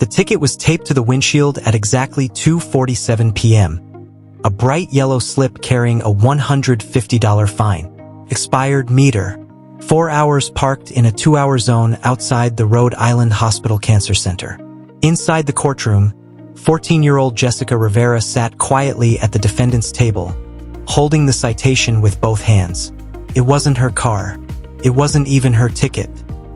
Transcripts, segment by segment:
The ticket was taped to the windshield at exactly 2:47 p.m. A bright yellow slip carrying a $150 fine. Expired meter. 4 hours parked in a 2-hour zone outside the Rhode Island Hospital Cancer Center. Inside the courtroom, 14-year-old Jessica Rivera sat quietly at the defendant's table, holding the citation with both hands. It wasn't her car. It wasn't even her ticket.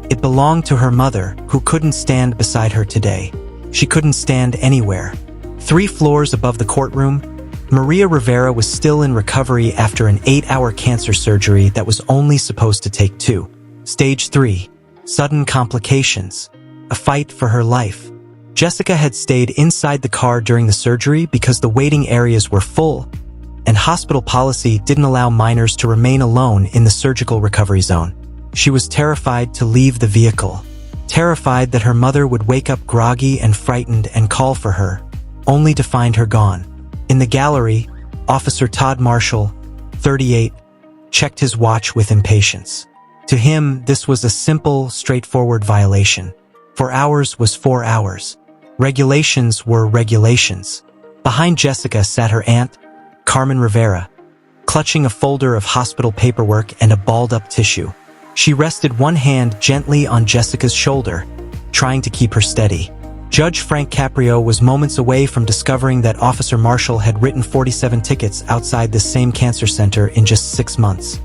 It belonged to her mother, who couldn't stand beside her today. She couldn't stand anywhere. 3 floors above the courtroom, Maria Rivera was still in recovery after an 8-hour cancer surgery that was only supposed to take 2. Stage 3. Sudden complications. A fight for her life. Jessica had stayed inside the car during the surgery because the waiting areas were full, and hospital policy didn't allow minors to remain alone in the surgical recovery zone. She was terrified to leave the vehicle, terrified that her mother would wake up groggy and frightened and call for her, only to find her gone. In the gallery, Officer Todd Marshall, 38, checked his watch with impatience. To him, this was a simple, straightforward violation. 4 hours was 4 hours. Regulations were regulations. Behind Jessica sat her aunt, Carmen Rivera, clutching a folder of hospital paperwork and a balled-up tissue. She rested one hand gently on Jessica's shoulder, trying to keep her steady. Judge Frank Caprio was moments away from discovering that Officer Marshall had written 47 tickets outside this same cancer center in just 6 months,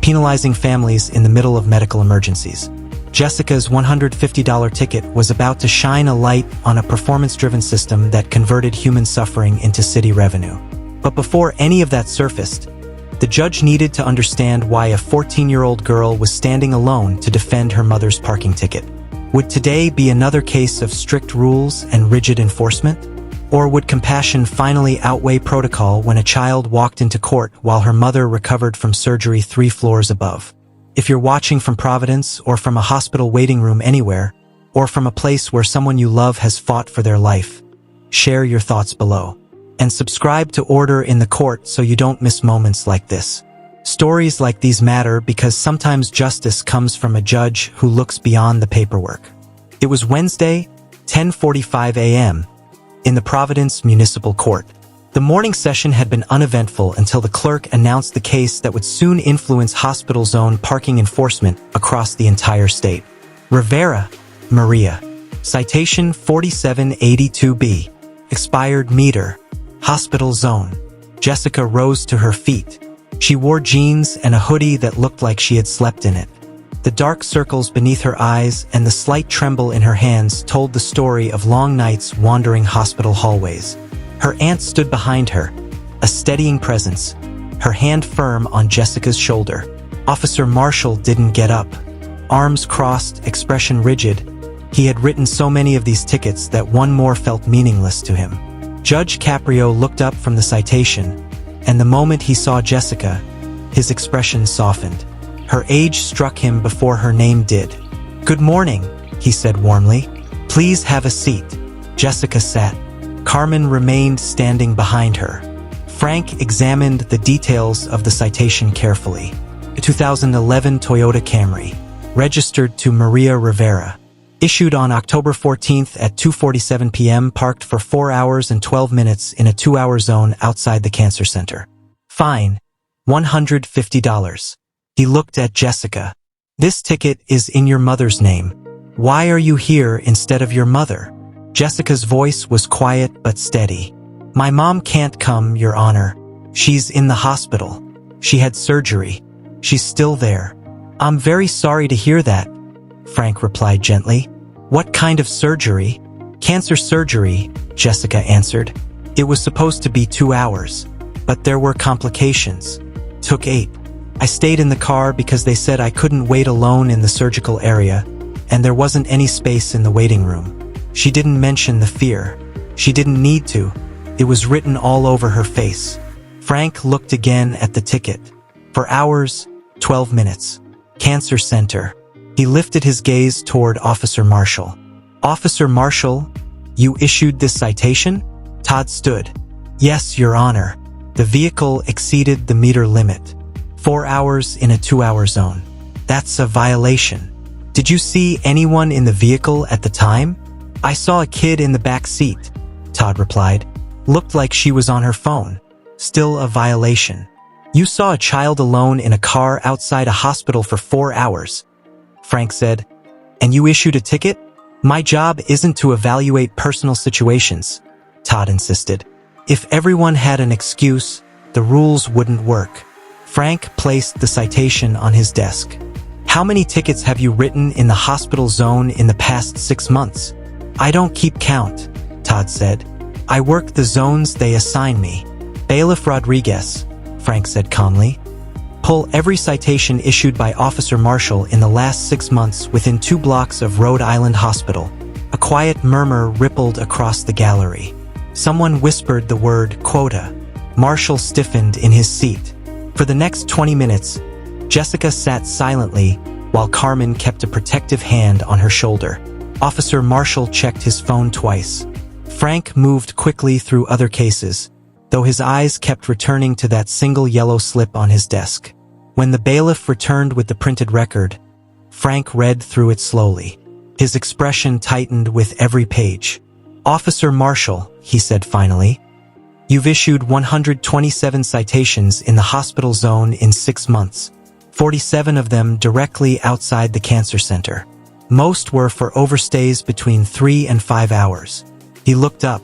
penalizing families in the middle of medical emergencies. Jessica's $150 ticket was about to shine a light on a performance-driven system that converted human suffering into city revenue. But before any of that surfaced, the judge needed to understand why a 14-year-old girl was standing alone to defend her mother's parking ticket. Would today be another case of strict rules and rigid enforcement? Or would compassion finally outweigh protocol when a child walked into court while her mother recovered from surgery 3 floors above? If you're watching from Providence or from a hospital waiting room anywhere, or from a place where someone you love has fought for their life, share your thoughts below. And subscribe to Order in the Court so you don't miss moments like this. Stories like these matter because sometimes justice comes from a judge who looks beyond the paperwork. It was Wednesday, 10:45 a.m., in the Providence Municipal Court. The morning session had been uneventful until the clerk announced the case that would soon influence hospital zone parking enforcement across the entire state. Rivera, Maria. Citation 4782B. Expired meter. Hospital zone. Jessica rose to her feet. She wore jeans and a hoodie that looked like she had slept in it. The dark circles beneath her eyes and the slight tremble in her hands told the story of long nights wandering hospital hallways. Her aunt stood behind her, a steadying presence, her hand firm on Jessica's shoulder. Officer Marshall didn't get up. Arms crossed, expression rigid. He had written so many of these tickets that one more felt meaningless to him. Judge Caprio looked up from the citation, and the moment he saw Jessica, his expression softened. Her age struck him before her name did. "Good morning," he said warmly. "Please have a seat." Jessica sat. Carmen remained standing behind her. Frank examined the details of the citation carefully. A 2011 Toyota Camry, registered to Maria Rivera. Issued on October 14th at 2:47 p.m., parked for 4 hours and 12 minutes in a 2-hour zone outside the cancer center. Fine, $150. He looked at Jessica. "This ticket is in your mother's name. Why are you here instead of your mother?" Jessica's voice was quiet but steady. "My mom can't come, Your Honor. She's in the hospital. She had surgery. She's still there." "I'm very sorry to hear that," Frank replied gently. "What kind of surgery?" "Cancer surgery," Jessica answered. "It was supposed to be 2 hours, but there were complications. Took 8. I stayed in the car because they said I couldn't wait alone in the surgical area, and there wasn't any space in the waiting room." She didn't mention the fear. She didn't need to. It was written all over her face. Frank looked again at the ticket. 4 hours, 12 minutes. Cancer center. He lifted his gaze toward Officer Marshall. "Officer Marshall, you issued this citation?" Todd stood. "Yes, Your Honor. The vehicle exceeded the meter limit. 4 hours in a 2-hour zone. That's a violation. Did you see anyone in the vehicle at the time?" I saw a kid in the back seat, Todd replied. Looked like she was on her phone. Still a violation. You saw a child alone in a car outside a hospital for 4 hours, Frank said. And you issued a ticket? My job isn't to evaluate personal situations, Todd insisted. If everyone had an excuse, the rules wouldn't work. Frank placed the citation on his desk. How many tickets have you written in the hospital zone in the past 6 months? I don't keep count, Todd said. I work the zones they assign me. Bailiff Rodriguez, Frank said calmly. Pull every citation issued by Officer Marshall in the last 6 months within 2 blocks of Rhode Island Hospital. A quiet murmur rippled across the gallery. Someone whispered the word quota. Marshall stiffened in his seat. For the next 20 minutes, Jessica sat silently while Carmen kept a protective hand on her shoulder. Officer Marshall checked his phone twice. Frank moved quickly through other cases, though his eyes kept returning to that single yellow slip on his desk. When the bailiff returned with the printed record, Frank read through it slowly. His expression tightened with every page. Officer Marshall, he said finally, you've issued 127 citations in the hospital zone in 6 months, 47 of them directly outside the cancer center. Most were for overstays between 3 and 5 hours. He looked up.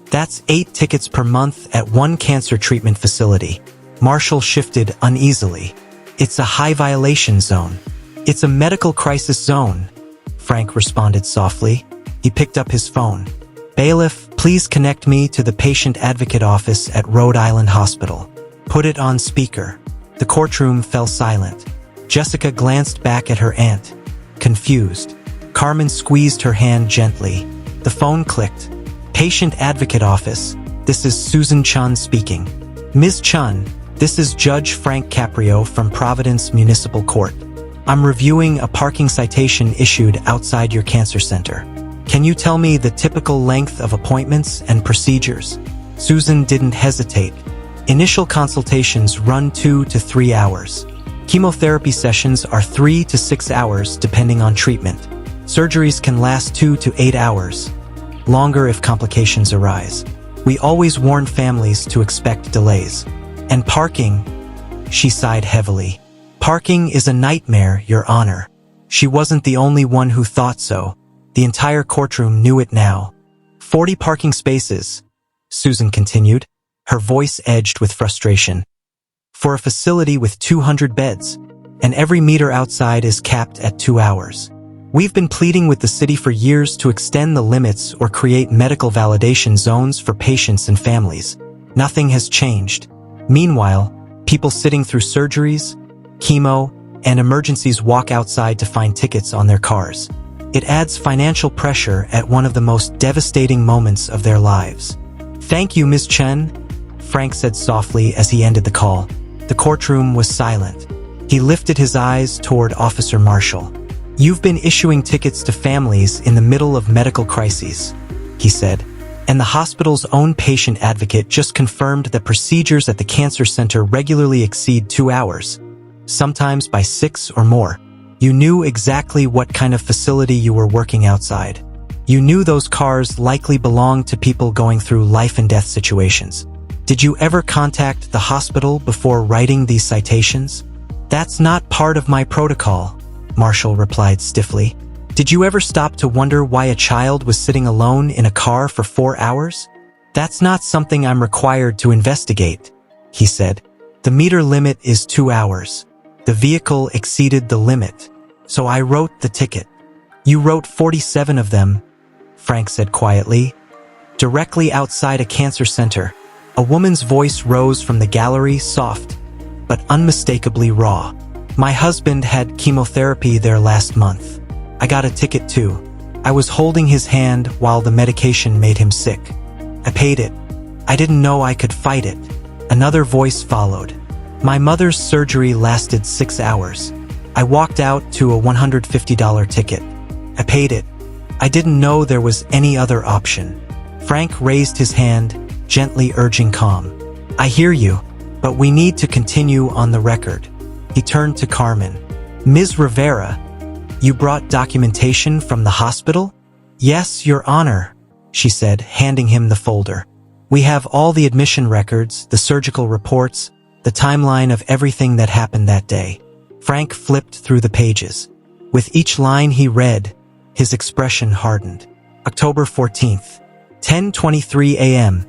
That's 8 tickets per month at one cancer treatment facility. Marshall shifted uneasily. It's a high violation zone. It's a medical crisis zone, Frank responded softly. He picked up his phone. Bailiff, please connect me to the patient advocate office at Rhode Island Hospital. Put it on speaker. The courtroom fell silent. Jessica glanced back at her aunt, confused. Carmen squeezed her hand gently. The phone clicked. Patient advocate office. This is Susan Chun speaking. Ms. Chun, this is Judge Frank Caprio from Providence Municipal Court. I'm reviewing a parking citation issued outside your cancer center. Can you tell me the typical length of appointments and procedures? Susan didn't hesitate. Initial consultations run 2 to 3 hours. Chemotherapy sessions are 3 to 6 hours depending on treatment. Surgeries can last 2 to 8 hours. Longer if complications arise. We always warn families to expect delays. And parking, she sighed heavily. Parking is a nightmare, Your Honor. She wasn't the only one who thought so. The entire courtroom knew it now. 40 parking spaces, Susan continued, her voice edged with frustration. For a facility with 200 beds, and every meter outside is capped at 2 hours. We've been pleading with the city for years to extend the limits or create medical validation zones for patients and families. Nothing has changed. Meanwhile, people sitting through surgeries, chemo, and emergencies walk outside to find tickets on their cars. It adds financial pressure at one of the most devastating moments of their lives. Thank you, Ms. Chen, Frank said softly as he ended the call. The courtroom was silent. He lifted his eyes toward Officer Marshall. You've been issuing tickets to families in the middle of medical crises, he said, and the hospital's own patient advocate just confirmed that procedures at the cancer center regularly exceed 2 hours, sometimes by 6 or more. You knew exactly what kind of facility you were working outside. You knew those cars likely belonged to people going through life and death situations. Did you ever contact the hospital before writing these citations? That's not part of my protocol, Marshall replied stiffly. Did you ever stop to wonder why a child was sitting alone in a car for 4 hours? That's not something I'm required to investigate, he said. The meter limit is 2 hours. The vehicle exceeded the limit, so I wrote the ticket. You wrote 47 of them, Frank said quietly. Directly outside a cancer center, a woman's voice rose from the gallery, soft, but unmistakably raw. My husband had chemotherapy there last month. I got a ticket too. I was holding his hand while the medication made him sick. I paid it. I didn't know I could fight it. Another voice followed. My mother's surgery lasted 6 hours. I walked out to a $150 ticket. I paid it. I didn't know there was any other option. Frank raised his hand, gently urging calm. I hear you, but we need to continue on the record. He turned to Carmen. Ms. Rivera, you brought documentation from the hospital? Yes, Your Honor, she said, handing him the folder. We have all the admission records, the surgical reports, the timeline of everything that happened that day. Frank flipped through the pages. With each line he read, his expression hardened. October 14th, 10:23 a.m.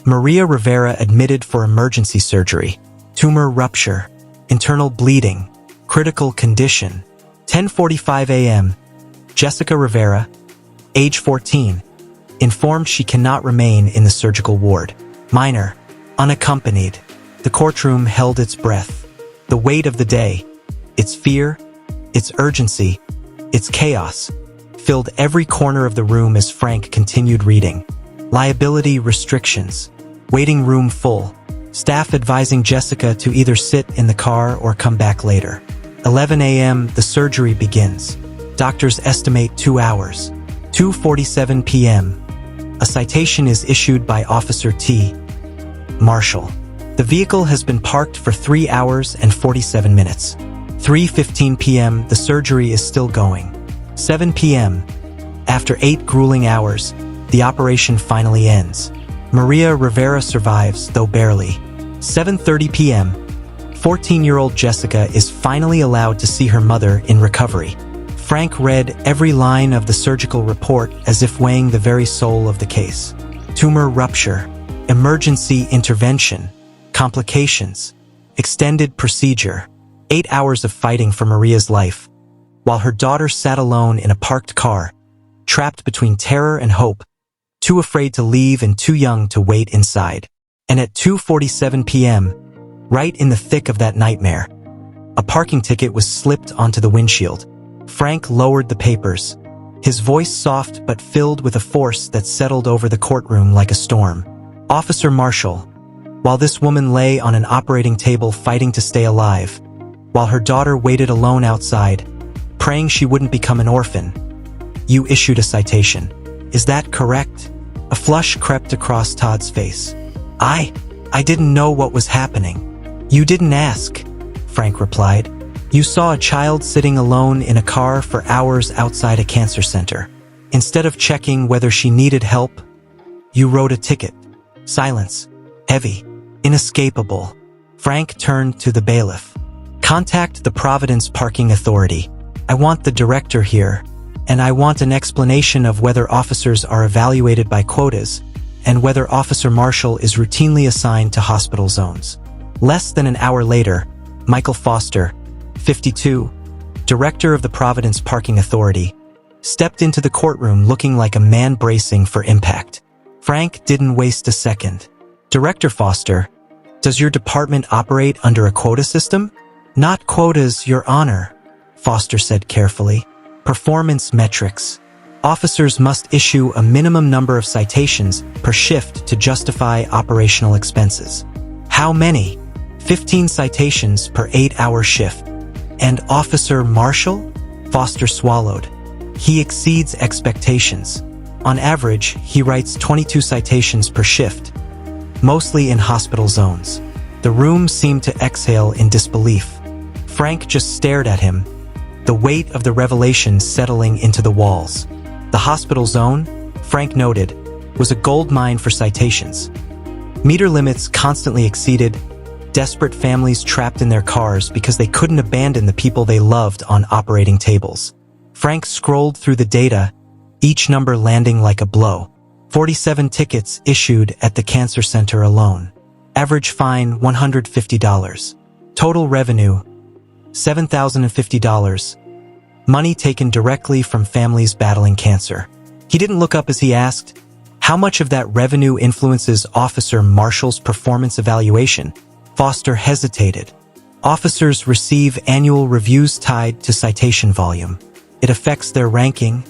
Maria Rivera admitted for emergency surgery. Tumor rupture. Internal bleeding. Critical condition. 10:45 a.m. Jessica Rivera, age 14, informed she cannot remain in the surgical ward. Minor. Unaccompanied. The courtroom held its breath. The weight of the day, its fear, its urgency, its chaos, filled every corner of the room as Frank continued reading. Liability restrictions. Waiting room full. Staff advising Jessica to either sit in the car or come back later. 11 a.m. The surgery begins. Doctors estimate 2 hours. 2:47 p.m. A citation is issued by Officer T. Marshall. The vehicle has been parked for 3 hours and 47 minutes. 3:15 p.m. The surgery is still going. 7 p.m. After 8 grueling hours, the operation finally ends. Maria Rivera survives, though barely. 7:30 p.m. 14-year-old Jessica is finally allowed to see her mother in recovery. Frank read every line of the surgical report as if weighing the very soul of the case. Tumor rupture, emergency intervention, complications, extended procedure, 8 hours of fighting for Maria's life, while her daughter sat alone in a parked car, trapped between terror and hope, too afraid to leave and too young to wait inside. And at 2:47 p.m., right in the thick of that nightmare, a parking ticket was slipped onto the windshield. Frank lowered the papers, his voice soft but filled with a force that settled over the courtroom like a storm. Officer Marshall, while this woman lay on an operating table fighting to stay alive, while her daughter waited alone outside, praying she wouldn't become an orphan, you issued a citation. Is that correct? A flush crept across Todd's face. I didn't know what was happening. You didn't ask, Frank replied. You saw a child sitting alone in a car for hours outside a cancer center. Instead of checking whether she needed help, you wrote a ticket. Silence. Heavy. Inescapable. Frank turned to the bailiff. Contact the Providence Parking Authority. I want the director here, and I want an explanation of whether officers are evaluated by quotas and whether Officer Marshall is routinely assigned to hospital zones. Less than an hour later, Michael Foster, 52, director of the Providence Parking Authority, stepped into the courtroom looking like a man bracing for impact. Frank didn't waste a second. Director Foster, does your department operate under a quota system? Not quotas, Your Honor, Foster said carefully. Performance metrics. Officers must issue a minimum number of citations per shift to justify operational expenses. How many? 15 citations per 8-hour shift. And Officer Marshall? Foster swallowed. He exceeds expectations. On average, he writes 22 citations per shift, mostly in hospital zones. The room seemed to exhale in disbelief. Frank just stared at him, the weight of the revelation settling into the walls. The hospital zone, Frank noted, was a gold mine for citations. Meter limits constantly exceeded, desperate families trapped in their cars because they couldn't abandon the people they loved on operating tables. Frank scrolled through the data, each number landing like a blow. 47 tickets issued at the cancer center alone. Average fine, $150. Total revenue, $7,050. Money taken directly from families battling cancer. He didn't look up as he asked, how much of that revenue influences Officer Marshall's performance evaluation? Foster hesitated. Officers receive annual reviews tied to citation volume. It affects their ranking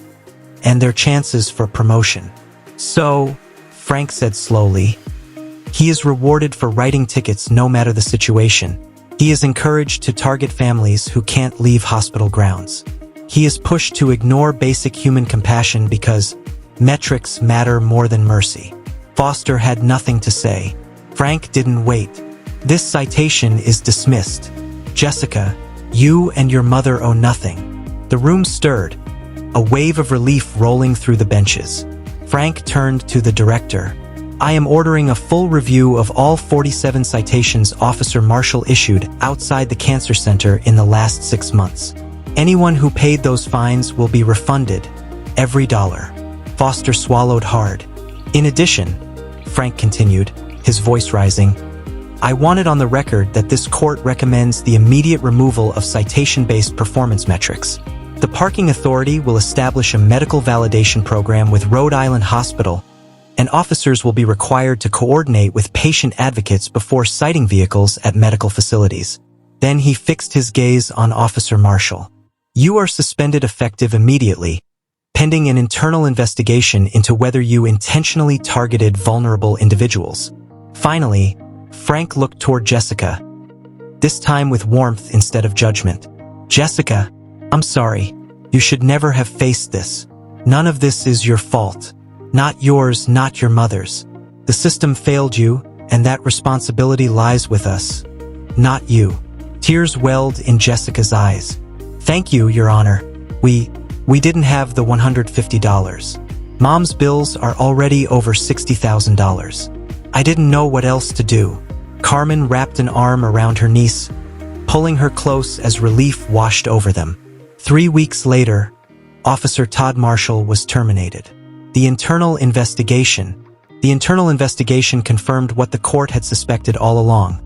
and their chances for promotion. So, Frank said slowly, he is rewarded for writing tickets no matter the situation. He is encouraged to target families who can't leave hospital grounds. He is pushed to ignore basic human compassion because metrics matter more than mercy. Foster had nothing to say. Frank didn't wait. This citation is dismissed. Jessica, you and your mother owe nothing. The room stirred. a wave of relief rolling through the benches. Frank turned to the director. "I am ordering a full review of all 47 citations Officer Marshall issued outside the cancer center in the last 6 months. Anyone who paid those fines will be refunded, every dollar." Foster swallowed hard. "In addition," Frank continued, his voice rising, "I want it on the record that this court recommends the immediate removal of citation-based performance metrics. The parking authority will establish a medical validation program with Rhode Island Hospital, and officers will be required to coordinate with patient advocates before citing vehicles at medical facilities." Then he fixed his gaze on Officer Marshall. "You are suspended effective immediately, pending an internal investigation into whether you intentionally targeted vulnerable individuals." Finally, Frank looked toward Jessica, this time with warmth instead of judgment. "Jessica, I'm sorry. You should never have faced this. None of this is your fault. Not yours, not your mother's. The system failed you, and that responsibility lies with us. Not you." Tears welled in Jessica's eyes. "Thank you, Your Honor. We didn't have the $150. Mom's bills are already over $60,000. I didn't know what else to do." Carmen wrapped an arm around her niece, pulling her close as relief washed over them. 3 weeks later, Officer Todd Marshall was terminated. The internal investigation confirmed what the court had suspected all along.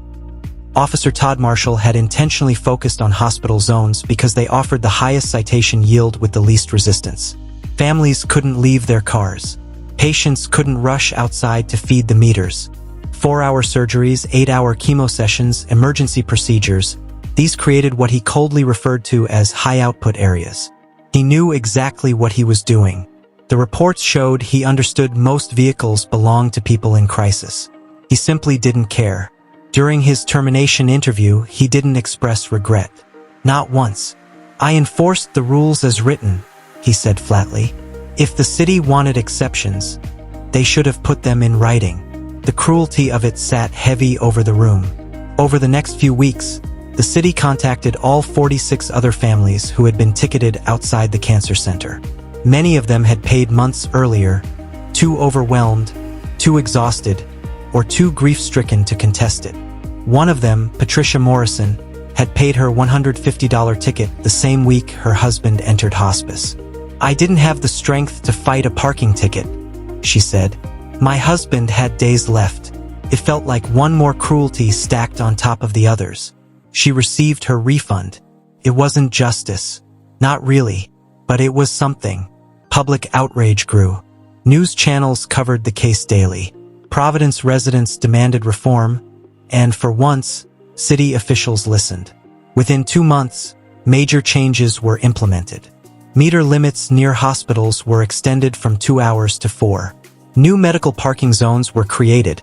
Officer Todd Marshall had intentionally focused on hospital zones because they offered the highest citation yield with the least resistance. Families couldn't leave their cars. Patients couldn't rush outside to feed the meters. 4-hour surgeries, 8-hour chemo sessions, emergency procedures, these created what he coldly referred to as high-output areas. He knew exactly what he was doing. The reports showed he understood most vehicles belonged to people in crisis. He simply didn't care. During his termination interview, he didn't express regret. Not once. "I enforced the rules as written," he said flatly. "If the city wanted exceptions, they should have put them in writing." The cruelty of it sat heavy over the room. Over the next few weeks, the city contacted all 46 other families who had been ticketed outside the cancer center. Many of them had paid months earlier, too overwhelmed, too exhausted, or too grief-stricken to contest it. One of them, Patricia Morrison, had paid her $150 ticket the same week her husband entered hospice. "I didn't have the strength to fight a parking ticket," she said. "My husband had days left. It felt like one more cruelty stacked on top of the others." She received her refund. It wasn't justice. Not really. But it was something. Public outrage grew. News channels covered the case daily. Providence residents demanded reform, and for once, city officials listened. Within 2 months, major changes were implemented. Meter limits near hospitals were extended from 2 hours to 4. New medical parking zones were created,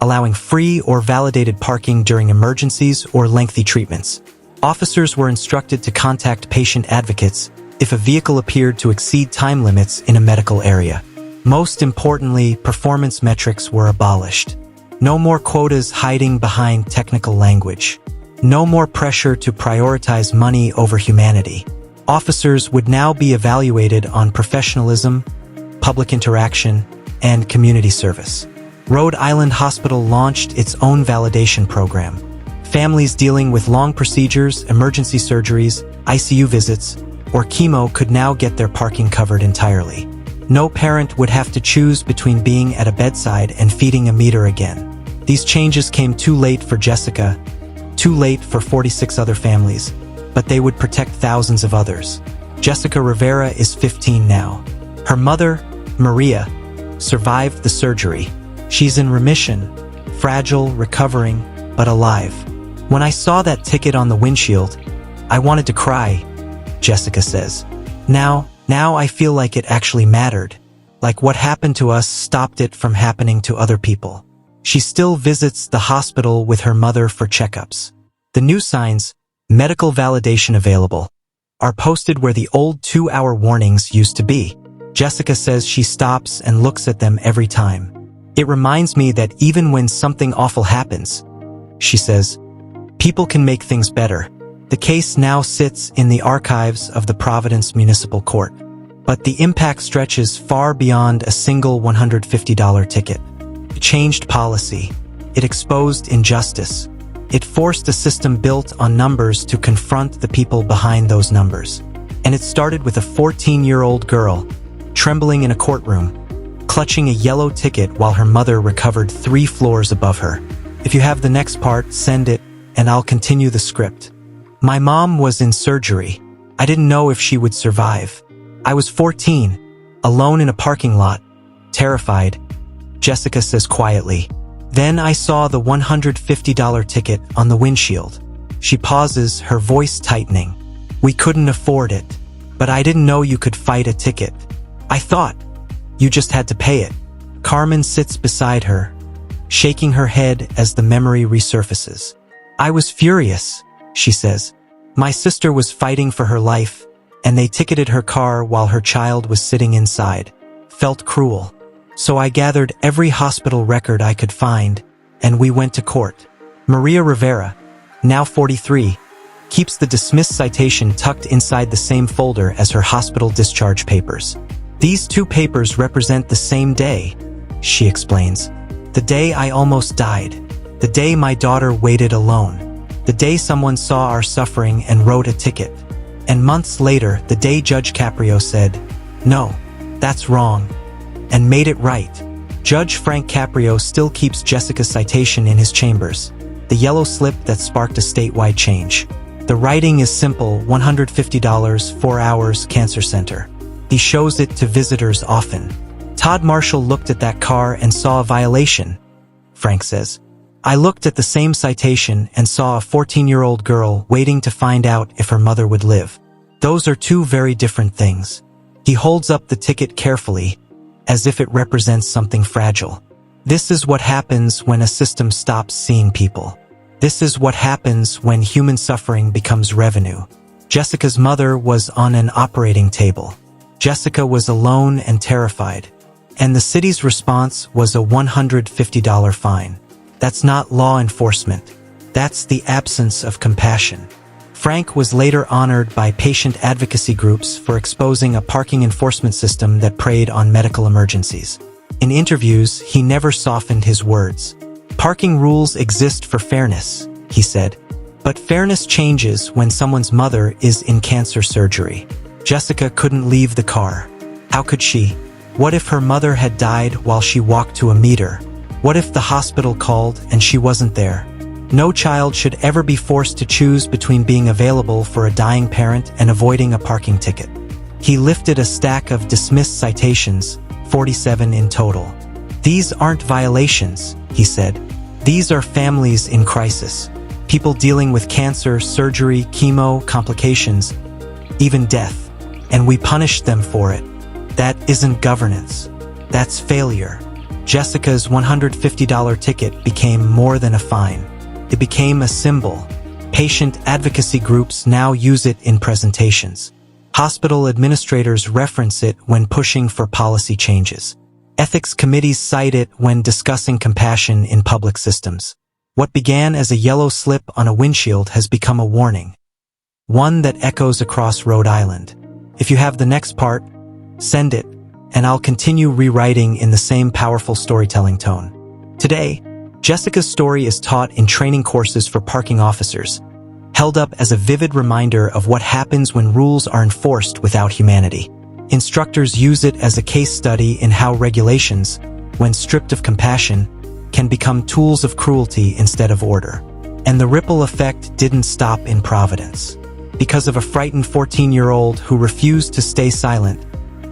allowing free or validated parking during emergencies or lengthy treatments. Officers were instructed to contact patient advocates if a vehicle appeared to exceed time limits in a medical area. Most importantly, performance metrics were abolished. No more quotas hiding behind technical language. No more pressure to prioritize money over humanity. Officers would now be evaluated on professionalism, public interaction, and community service. Rhode Island Hospital launched its own validation program. Families dealing with long procedures, emergency surgeries, ICU visits, or chemo could now get their parking covered entirely. No parent would have to choose between being at a bedside and feeding a meter again. These changes came too late for Jessica, too late for 46 other families, but they would protect thousands of others. Jessica Rivera is 15 now. Her mother, Maria, survived the surgery. She's in remission, fragile, recovering, but alive. "When I saw that ticket on the windshield, I wanted to cry," Jessica says. Now I feel like it actually mattered. Like what happened to us stopped it from happening to other people." She still visits the hospital with her mother for checkups. The new signs, "Medical validation available," are posted where the old 2-hour warnings used to be. Jessica says she stops and looks at them every time. "It reminds me that even when something awful happens," she says, "people can make things better." The case now sits in the archives of the Providence Municipal Court. But the impact stretches far beyond a single $150 ticket. It changed policy. It exposed injustice. It forced a system built on numbers to confront the people behind those numbers. And it started with a 14-year-old girl, trembling in a courtroom, clutching a yellow ticket while her mother recovered 3 floors above her. If you have the next part, send it, and I'll continue the script. My mom was in surgery. I didn't know if she would survive. I was 14, alone in a parking lot, terrified. Jessica says quietly. Then I saw the $150 ticket on the windshield. She pauses, her voice tightening. We couldn't afford it, but I didn't know you could fight a ticket. I thought you just had to pay it. Carmen sits beside her, shaking her head as the memory resurfaces. I was furious, she says. My sister was fighting for her life, and they ticketed her car while her child was sitting inside. Felt cruel. So I gathered every hospital record I could find, and we went to court. Maria Rivera, now 43, keeps the dismissed citation tucked inside the same folder as her hospital discharge papers. These 2 papers represent the same day, she explains. The day I almost died. The day my daughter waited alone. The day someone saw our suffering and wrote a ticket. And months later, the day Judge Caprio said, "No, that's wrong," and made it right. Judge Frank Caprio still keeps Jessica's citation in his chambers, the yellow slip that sparked a statewide change. The writing is simple, $150, 4 hours, cancer center. He shows it to visitors often. Todd Marshall looked at that car and saw a violation, Frank says. I looked at the same citation and saw a 14-year-old girl waiting to find out if her mother would live. Those are 2 very different things. He holds up the ticket carefully, as if it represents something fragile. This is what happens when a system stops seeing people. This is what happens when human suffering becomes revenue. Jessica's mother was on an operating table. Jessica was alone and terrified. And the city's response was a $150 fine. That's not law enforcement. That's the absence of compassion. Frank was later honored by patient advocacy groups for exposing a parking enforcement system that preyed on medical emergencies. In interviews, he never softened his words. Parking rules exist for fairness, he said. But fairness changes when someone's mother is in cancer surgery. Jessica couldn't leave the car. How could she? What if her mother had died while she walked to a meter? What if the hospital called and she wasn't there? No child should ever be forced to choose between being available for a dying parent and avoiding a parking ticket. He lifted a stack of dismissed citations, 47 in total. These aren't violations, he said. These are families in crisis. People dealing with cancer, surgery, chemo, complications, even death. And we punished them for it. That isn't governance. That's failure. Jessica's $150 ticket became more than a fine. It became a symbol. Patient advocacy groups now use it in presentations. Hospital administrators reference it when pushing for policy changes. Ethics committees cite it when discussing compassion in public systems. What began as a yellow slip on a windshield has become a warning. One that echoes across Rhode Island. If you have the next part, send it, and I'll continue rewriting in the same powerful storytelling tone. Today, Jessica's story is taught in training courses for parking officers, held up as a vivid reminder of what happens when rules are enforced without humanity. Instructors use it as a case study in how regulations, when stripped of compassion, can become tools of cruelty instead of order. And the ripple effect didn't stop in Providence. Because of a frightened 14-year-old who refused to stay silent,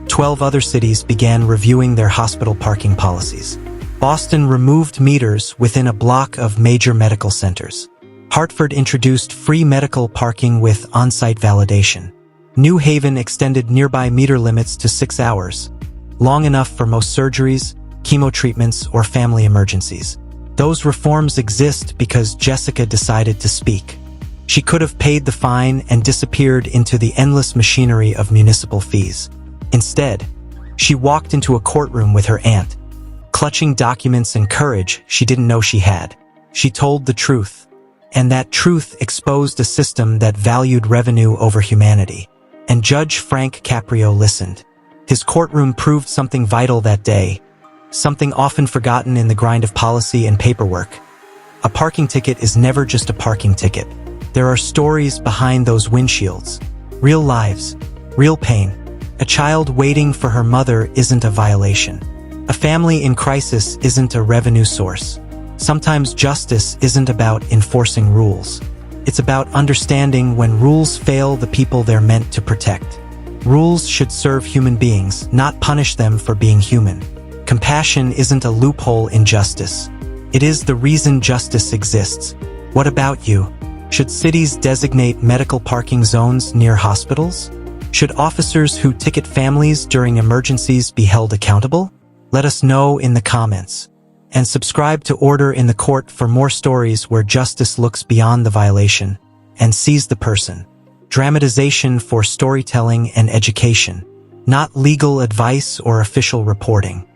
12 other cities began reviewing their hospital parking policies. Boston removed meters within a block of major medical centers. Hartford introduced free medical parking with on-site validation. New Haven extended nearby meter limits to 6 hours, long enough for most surgeries, chemo treatments, or family emergencies. Those reforms exist because Jessica decided to speak. She could have paid the fine and disappeared into the endless machinery of municipal fees. Instead, she walked into a courtroom with her aunt, clutching documents and courage she didn't know she had. She told the truth, and that truth exposed a system that valued revenue over humanity. And Judge Frank Caprio listened. His courtroom proved something vital that day, something often forgotten in the grind of policy and paperwork. A parking ticket is never just a parking ticket. There are stories behind those windshields. Real lives, real pain. A child waiting for her mother isn't a violation. A family in crisis isn't a revenue source. Sometimes justice isn't about enforcing rules. It's about understanding when rules fail the people they're meant to protect. Rules should serve human beings, not punish them for being human. Compassion isn't a loophole in justice. It is the reason justice exists. What about you? Should cities designate medical parking zones near hospitals? Should officers who ticket families during emergencies be held accountable? Let us know in the comments. And subscribe to Order in the Court for more stories where justice looks beyond the violation and sees the person. Dramatization for storytelling and education, not legal advice or official reporting.